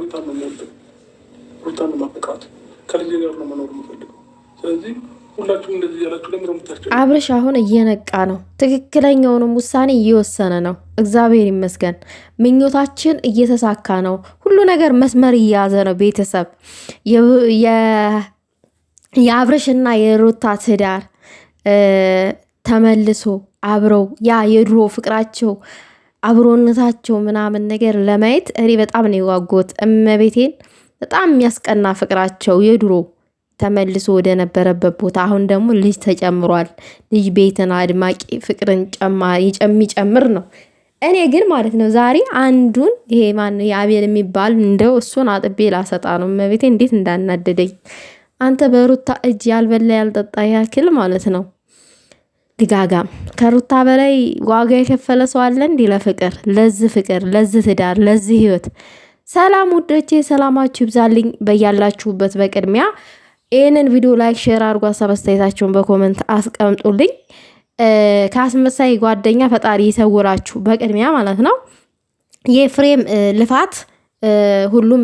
ሩታን ነው የምወደው፣ ሩታን ነው የማፈቅራት፣ ከልጄ ጋር ነው መኖር የምፈልገው። ስለዚህ ሁላችሁም እንደዚህ ያላችሁ ለምን የምታስጨ አብርሽ አሁን እየነቃ ነው። ትክክለኛውንም ውሳኔ እየወሰነ ነው። እግዚአብሔር ይመስገን። ምኞታችን እየተሳካ ነው። ሁሉ ነገር መስመር እየያዘ ነው። ቤተሰብ የአብርሽና የሩታ ትዳር ተመልሶ አብረው ያ የድሮ ፍቅራቸው አብሮነታቸው ምናምን ነገር ለማየት እኔ በጣም ነው የጓጉት። እመቤቴን በጣም የሚያስቀና ፍቅራቸው የድሮ ተመልሶ ወደ ነበረበት ቦታ። አሁን ደግሞ ልጅ ተጨምሯል። ልጅ ቤትን አድማቂ ፍቅርን የሚጨምር ነው። እኔ ግን ማለት ነው ዛሬ አንዱን ይሄ ማነው የአቤል የሚባል እንደው እሱን አጥቤ ላሰጣ ነው። እመቤቴ እንዴት እንዳናደደኝ። አንተ በሩታ እጅ ያልበላ ያልጠጣ ያክል ማለት ነው። ድጋጋም ከሩታ በላይ ዋጋ የከፈለ ሰው አለ እንዲህ ለፍቅር፣ ለዚህ ትዳር፣ ለዚህ ህይወት። ሰላም ውዶቼ፣ ሰላማችሁ ይብዛልኝ በያላችሁበት። በቅድሚያ ይህንን ቪዲዮ ላይክ፣ ሼር አድርጎ ሀሳብ አስተያየታችሁን በኮመንት አስቀምጡልኝ። ከአስመሳይ ጓደኛ ፈጣሪ ይሰውራችሁ በቅድሚያ ማለት ነው። የፍሬም ልፋት ሁሉም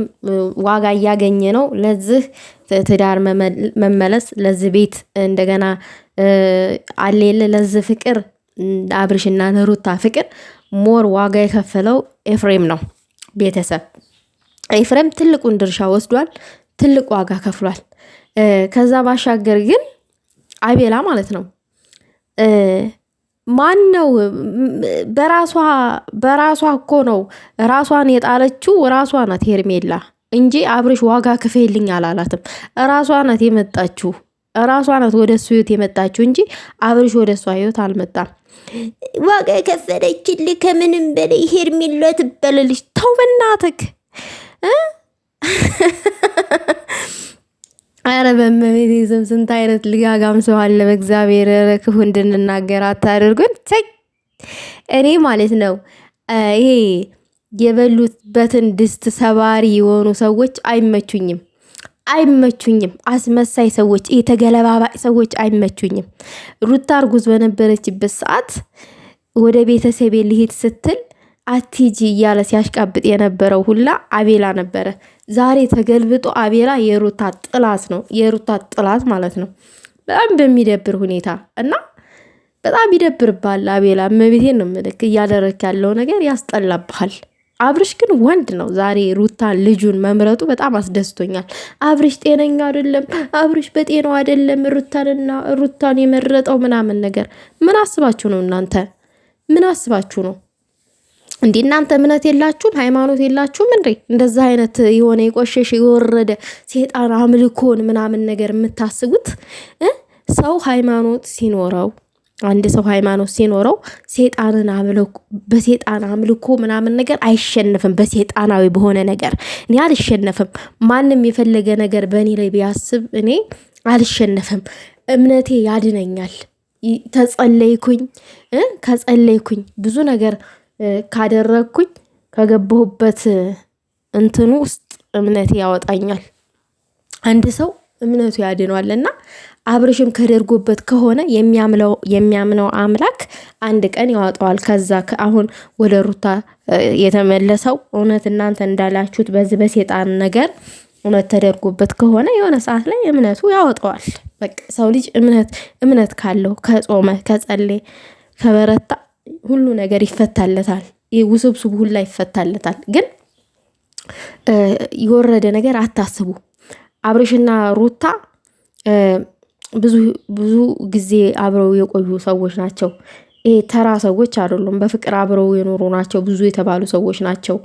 ዋጋ እያገኘ ነው። ለዚህ ትዳር መመለስ፣ ለዚህ ቤት እንደገና አሌለ ለዚህ ፍቅር አብርሽና ለሩታ ፍቅር ሞር ዋጋ የከፈለው ኤፍሬም ነው። ቤተሰብ ኤፍሬም ትልቁን ድርሻ ወስዷል። ትልቅ ዋጋ ከፍሏል። ከዛ ባሻገር ግን አቤላ ማለት ነው ማን ነው በራሷ እኮ ነው ራሷን የጣለችው። ራሷ ናት ሄርሜላ እንጂ አብርሽ ዋጋ ክፈይልኝ አላላትም። ራሷ ናት የመጣችው። ራሷ ናት ወደ እሱ ህይወት የመጣችው እንጂ አብርሽ ወደ እሷ ህይወት አልመጣም። ዋጋ የከፈለችልህ ከምንም በላይ ሄርሜላ ትበልልሽ። ተው በናትክ። አረ በመቤት ስም ስንት አይነት ልጋጋም ሰው አለ። በእግዚአብሔር ክፉ እንድንናገር አታድርጉን። እኔ ማለት ነው ይሄ የበሉበትን ድስት ሰባሪ የሆኑ ሰዎች አይመቹኝም። አስመሳይ ሰዎች፣ የተገለባባጭ ሰዎች አይመቹኝም። ሩታ እርጉዝ በነበረችበት ሰዓት ወደ ቤተሰቤ ልሄድ ስትል አቲጂ እያለ ሲያሽቃብጥ የነበረው ሁላ አቤላ ነበረ። ዛሬ ተገልብጦ አቤላ የሩታ ጥላት ነው። የሩታ ጥላት ማለት ነው። በጣም በሚደብር ሁኔታ እና በጣም ይደብርባል። አቤላ እመቤቴን ነው ምልክ እያደረክ ያለው ነገር ያስጠላብሃል። አብርሽ ግን ወንድ ነው። ዛሬ ሩታ ልጁን መምረጡ በጣም አስደስቶኛል። አብርሽ ጤነኛ አይደለም፣ አብርሽ በጤናው አይደለም ሩታን የመረጠው ምናምን ነገር። ምን አስባችሁ ነው እናንተ? ምን አስባችሁ ነው እንዴ? እናንተ እምነት የላችሁም? ሃይማኖት የላችሁም እንዴ? እንደዛ አይነት የሆነ የቆሸሽ የወረደ ሴጣን አምልኮን ምናምን ነገር የምታስቡት? ሰው ሃይማኖት ሲኖረው አንድ ሰው ሃይማኖት ሲኖረው በሴጣን አምልኮ ምናምን ነገር አይሸነፍም። በሴጣናዊ በሆነ ነገር እኔ አልሸነፍም። ማንም የፈለገ ነገር በእኔ ላይ ቢያስብ እኔ አልሸነፍም። እምነቴ ያድነኛል። ከጸለይኩኝ ብዙ ነገር ካደረግኩኝ ከገባሁበት እንትኑ ውስጥ እምነቴ ያወጣኛል። አንድ ሰው እምነቱ ያድነዋልና አብርሽም ከደርጎበት ከሆነ የሚያምነው አምላክ አንድ ቀን ያወጣዋል። ከዛ አሁን ወደ ሩታ የተመለሰው እውነት እናንተ እንዳላችሁት በዚህ በሴጣን ነገር እውነት ተደርጎበት ከሆነ የሆነ ሰዓት ላይ እምነቱ ያወጣዋል። በቃ ሰው ልጅ እምነት ካለው ከጾመ ከጸለየ ከበረታ ሁሉ ነገር ይፈታለታል። ውስብስብ ሁላ ይፈታለታል። ግን የወረደ ነገር አታስቡ። አብርሽና ሩታ ብዙ ጊዜ አብረው የቆዩ ሰዎች ናቸው። ተራ ሰዎች አይደሉም። በፍቅር አብረው የኖሩ ናቸው። ብዙ የተባሉ ሰዎች ናቸው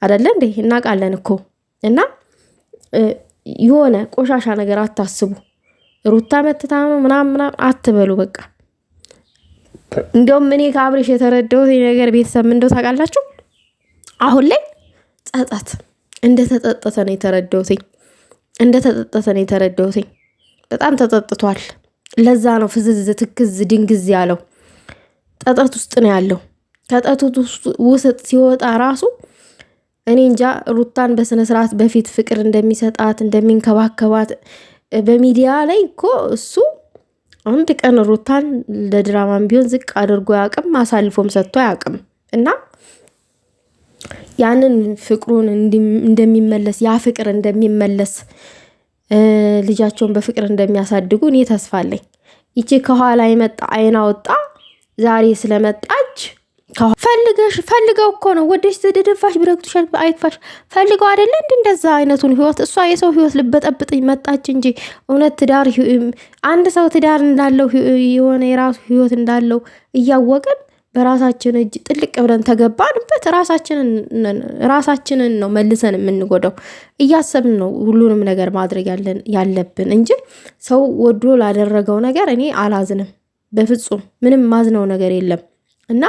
አይደለ እንዴ? እናውቃለን እኮ። እና የሆነ ቆሻሻ ነገር አታስቡ። ሩታ መትታ ምናምን አትበሉ። በቃ እንደውም እኔ ከአብርሽ የተረዳሁት ነገር ቤተሰብ እንደው ታውቃላችሁ፣ አሁን ላይ ጸጸት እንደተጸጸተ ነው የተረዳሁት። በጣም ተጸጽቷል። ለዛ ነው ፍዝዝ ትክዝ ድንግዝ ያለው። ጠጠት ውስጥ ነው ያለው። ከጠጠት ውስጥ ሲወጣ ራሱ እኔ እንጃ ሩታን በስነ ስርዓት በፊት ፍቅር እንደሚሰጣት እንደሚንከባከባት በሚዲያ ላይ እኮ እሱ አንድ ቀን ሩታን ለድራማም ቢሆን ዝቅ አድርጎ ያቅም አሳልፎም ሰጥቶ ያቅም። እና ያንን ፍቅሩን እንደሚመለስ ያ ፍቅር እንደሚመለስ ልጃቸውን በፍቅር እንደሚያሳድጉ እኔ ተስፋ አለኝ። ይቺ ከኋላ የመጣ አይና ወጣ ዛሬ ስለመጣች ፈልገው እኮ ነው ወደሽ ተደደፋሽ ብረክቱሻል አይክፋሽ ፈልገው አይደለ እንደዛ አይነቱን ህይወት እሷ የሰው ህይወት ልበጠብጥ መጣች እንጂ እውነት ትዳር አንድ ሰው ትዳር እንዳለው የሆነ የራሱ ህይወት እንዳለው እያወቅን በራሳችን እጅ ጥልቅ ብለን ተገባንበት ራሳችንን ነው መልሰን የምንጎዳው። እያሰብን ነው ሁሉንም ነገር ማድረግ ያለብን እንጂ ሰው ወዶ ላደረገው ነገር እኔ አላዝንም በፍጹም። ምንም ማዝነው ነገር የለም እና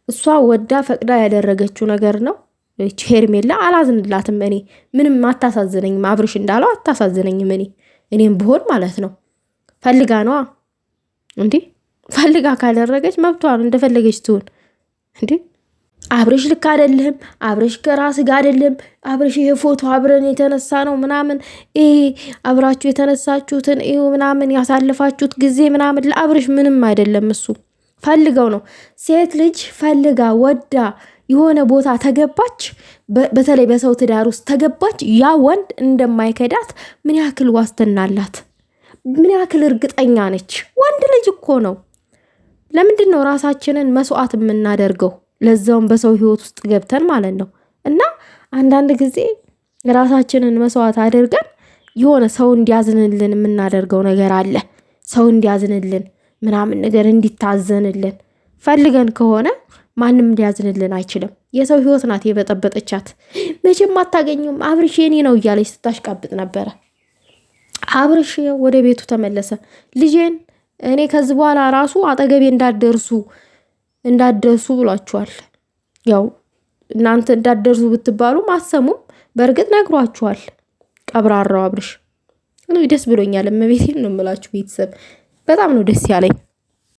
እሷ ወዳ ፈቅዳ ያደረገችው ነገር ነው። ሄርሜላ አላዝንላትም። እኔ ምንም አታሳዝነኝም። አብርሽ እንዳለው አታሳዝነኝም። እኔም ብሆን ማለት ነው ፈልጋ ነዋ እንዴ ፈልጋ ካደረገች መብቷን እንደፈለገች ትሁን እንዴ። አብርሽ ልክ አይደለም፣ አብርሽ ከራስ ጋር አይደለም፣ አብርሽ ይሄ ፎቶ አብረን የተነሳ ነው ምናምን ይሄ አብራችሁ የተነሳችሁትን ይሄ ምናምን ያሳለፋችሁት ጊዜ ምናምን ለአብርሽ ምንም አይደለም። እሱ ፈልገው ነው። ሴት ልጅ ፈልጋ ወዳ የሆነ ቦታ ተገባች፣ በተለይ በሰው ትዳር ውስጥ ተገባች፣ ያ ወንድ እንደማይከዳት ምን ያክል ዋስትና አላት? ምን ያክል እርግጠኛ ነች? ወንድ ልጅ እኮ ነው። ለምንድን ነው ራሳችንን መስዋዕት የምናደርገው? ለዛውም በሰው ህይወት ውስጥ ገብተን ማለት ነው። እና አንዳንድ ጊዜ ራሳችንን መስዋዕት አድርገን የሆነ ሰው እንዲያዝንልን የምናደርገው ነገር አለ። ሰው እንዲያዝንልን ምናምን ነገር እንዲታዘንልን ፈልገን ከሆነ ማንም እንዲያዝንልን አይችልም። የሰው ህይወት ናት የበጠበጠቻት። መቼም አታገኙም አብርሽ የኔ ነው እያለች ስታሽቃብጥ ነበረ። አብርሽ ወደ ቤቱ ተመለሰ። ልጄን እኔ ከዚህ በኋላ ራሱ አጠገቤ እንዳደርሱ ብሏችኋል። ያው እናንተ እንዳደርሱ ብትባሉ ማሰሙም በእርግጥ ነግሯችኋል። ቀብራራው አብርሽ ደስ ብሎኛል። እመቤቴን ነው የምላችሁ ቤተሰብ በጣም ነው ደስ ያለኝ።